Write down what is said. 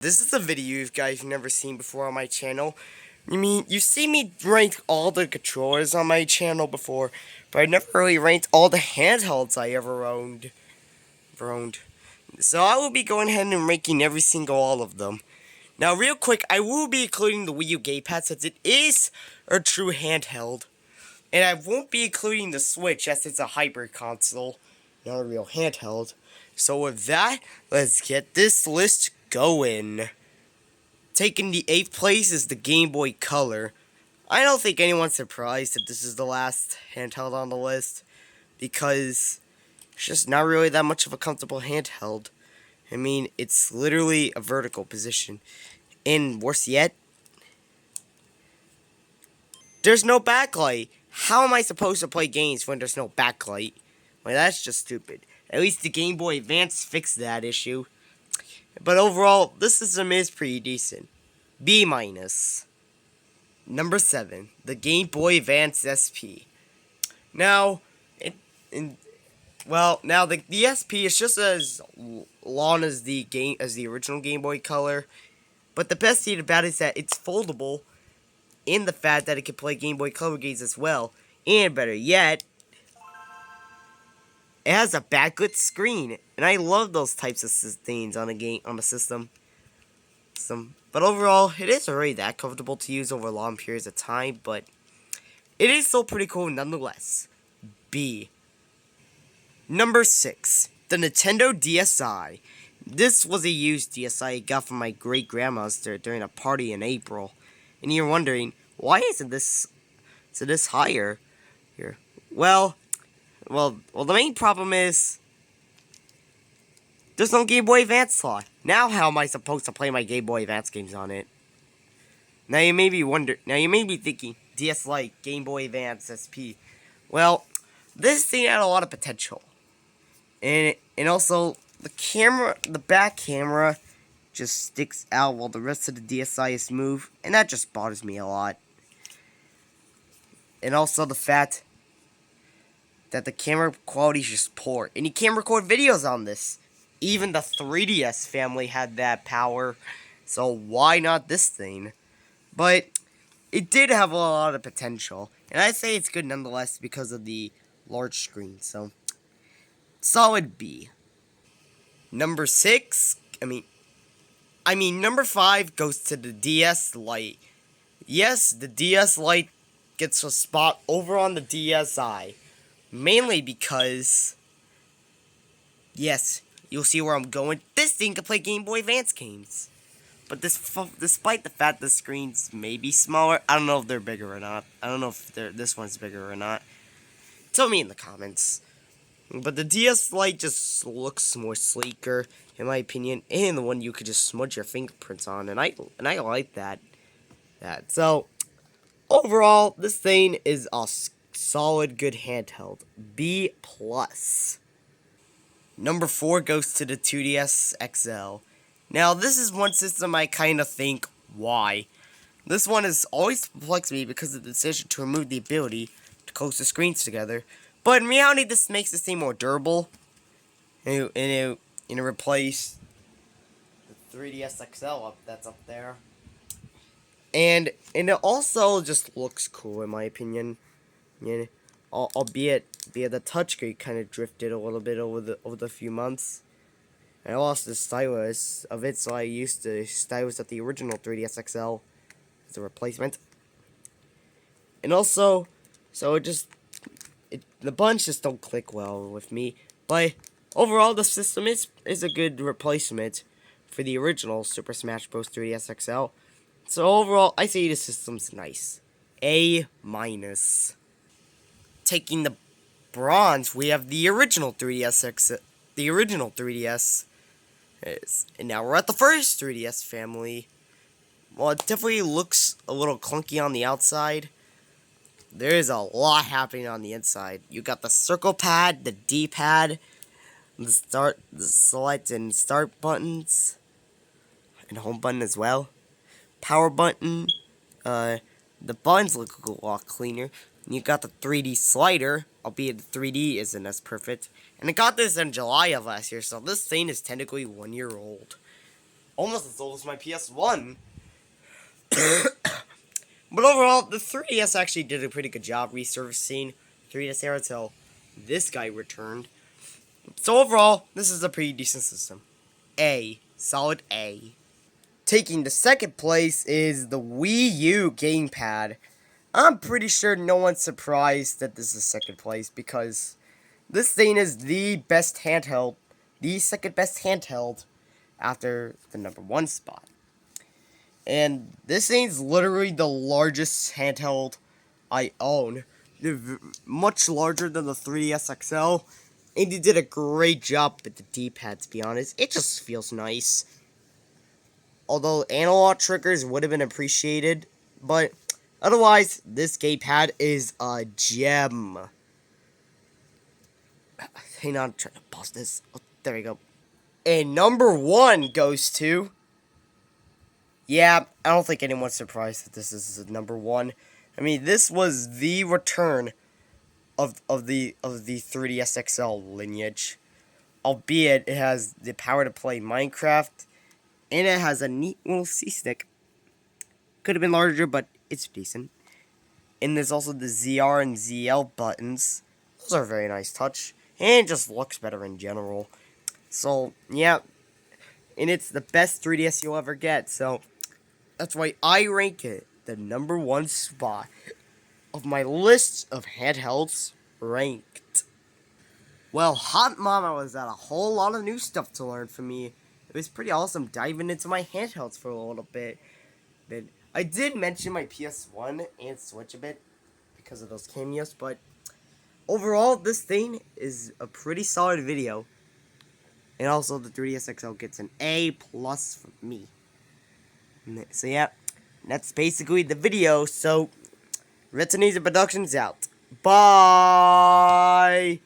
This is a video you guys have never seen before on my channel. You've seen me rank all the controllers on my channel before, but I never really ranked all the handhelds I ever owned. So I will be going ahead and ranking every single all of them. Now, real quick, I will be including the Wii U gamepad since it is a true handheld. And I won't be including the Switch as it's a hybrid console, not a real handheld. So with that, let's get this list going. Taking the 8th place is the Game Boy Color. I don't think anyone's surprised that this is the last handheld on the list, because it's just not really that much of a comfortable handheld. It's literally a vertical position. And worse yet, there's no backlight. How am I supposed to play games when there's no backlight? Well, that's just stupid. At least the Game Boy Advance fixed that issue. But overall, this system is pretty decent. B-. Number 7, the Game Boy Advance SP. Now, the SP is just as long as the original Game Boy Color, but the best thing about it is that it's foldable, in the fact that it can play Game Boy Color games as well, and better yet, it has a backlit screen, and I love those types of things on a system. But overall, it isn't really that comfortable to use over long periods of time, but it is still pretty cool nonetheless. B. Number 6, the Nintendo DSi. This was a used DSi I got from my great-grandma's during a party in April. And you're wondering, why isn't this higher here? Well, the main problem is there's no Game Boy Advance slot. Now how am I supposed to play my Game Boy Advance games on it? Now you may be thinking, DS Lite, Game Boy Advance, SP. Well, this thing had a lot of potential. And also, the back camera just sticks out while the rest of the DSi is smooth, and that just bothers me a lot. And also the fact that the camera quality is just poor, and you can't record videos on this. Even the 3DS family had that power, so why not this thing? But it did have a lot of potential, and I say it's good nonetheless because of the large screen, so solid B. Number 6, number 5 goes to the DS Lite. Yes, the DS Lite gets a spot over on the DSi, mainly because, yes, you'll see where I'm going, this thing can play Game Boy Advance games. But despite the fact the screens may be smaller, I don't know if they're bigger or not. I don't know if this one's bigger or not. Tell me in the comments. But the DS Lite just looks more sleeker, in my opinion, and the one you could just smudge your fingerprints on, and I like that. So, overall, this thing is a solid, good handheld. B+. Number 4 goes to the 2DS XL. Now, this is one system I kind of think, why? This one has always perplexed me because of the decision to remove the ability to close the screens together. But in reality, this makes this thing more durable, and it replace the 3DS XL that's up there. And it also just looks cool, in my opinion. Yeah, albeit the touchscreen kind of drifted a little bit over the few months. And I lost the stylus of it, so I used the stylus of the original 3DS XL as a replacement. And also, so the buttons just don't click well with me. But overall, the system is a good replacement for the original Super Smash Bros. 3DS XL. So overall, I say the system's nice. A-. Taking the bronze, we have the original 3DS the original 3DS. And now we're at the first 3DS family. Well, it definitely looks a little clunky on the outside. There is a lot happening on the inside. You got the circle pad, the D-pad, the select and start buttons, and home button as well. Power button. The buttons look a lot cleaner. And you got the 3D slider, albeit the 3D isn't as perfect. And I got this in July of last year, so this thing is technically 1 year old. Almost as old as my PS1. But overall, the 3DS actually did a pretty good job resurfacing 3DS era until this guy returned. So overall, this is a pretty decent system. A. Solid A. Taking the second place is the Wii U gamepad. I'm pretty sure no one's surprised that this is second place because this thing is the best handheld, the second best handheld after the number one spot. And this thing's literally the largest handheld I own. Much larger than the 3DS XL. And they did a great job with the D-pad, to be honest. It just feels nice. Although analog triggers would have been appreciated. But otherwise, this gamepad is a gem. Hang on, I'm trying to pause this. Oh, there we go. And number one goes to... Yeah, I don't think anyone's surprised that this is number one. I mean, this was the return of the 3DS XL lineage. Albeit, it has the power to play Minecraft, and it has a neat little C-stick. Could have been larger, but it's decent. And there's also the ZR and ZL buttons. Those are a very nice touch. And it just looks better in general. So, yeah. And it's the best 3DS you'll ever get. So, that's why I rank it the number one spot of my list of handhelds ranked. Well, Hot Mama was at a whole lot of new stuff to learn from me. It was pretty awesome diving into my handhelds for a little bit. But I did mention my PS1 and Switch a bit because of those cameos, but overall, this thing is a pretty solid video. And also, the 3DS XL gets an A+ from me. So yeah, that's basically the video. So, Retinator Productions out. Bye!